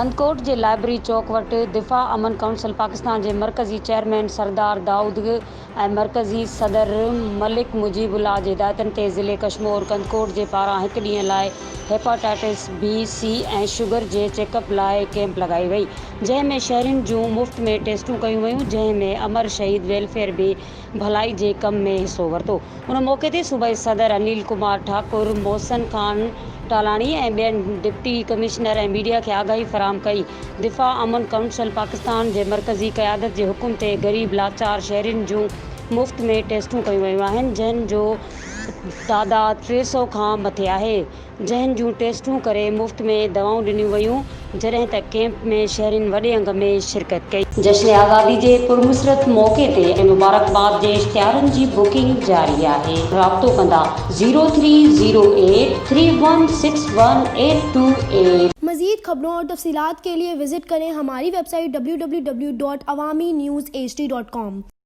कंदकोट जे library चौक वटि दिफ़ा अमन council Pakistan जे मरकज़ी chairman सरदार दाऊद ऐं मरकज़ी सदर मलिक मुजीबुल्लाह जे हिदायतनि ते ज़िले कशमोर कंदकोट जे पारां हिकु ॾींहं लाइ हेपाटाइटिस बी सी ऐं शुगर जे चेकअप लाइ कैंप लॻाई वई, जंहिं में शहरियुनि जूं मुफ़्त में टेस्टूं कयूं वयूं, जंहिं में अमर शहीद वेलफेयर बि भलाई जे कम में हिसो वरितो। उन मौक़े ते सूबाई सदर अनिल कुमार ठाकुर, मोहसन खान टालाणी ऐं ॿियनि डिप्टी कमिश्नर ऐं मीडिया खे आगाही फ़राहम कई। दिफ़ा अमन काउंसिल पाकिस्तान जे मरकज़ी क़यादत जे हुकुम ते ग़रीब लाचार शहरियुनि जूं मुफ़्त में टेस्टूं कयूं वयूं आहिनि, जंहिं जो तादाद 300 खां मथे आहे, जंहिं जूं टेस्टूं करे मुफ़्त में दवाऊं ॾिनियूं वयूं, जॾहिं त कैंप में शहरियुनि वॾे अंग में शिरकत कई। जश्न आज़ादी जे पुरमुसरत मौक़े ते ऐं मुबारकबाद जे इश्तिहारनि जी बुकिंग जारी आहे। राब्तो कंदा 0308316188। मज़ीद खबरों और तफसीलात के लिए विजिट करें हमारी वेबसाइट www.awamiNewsHD.com।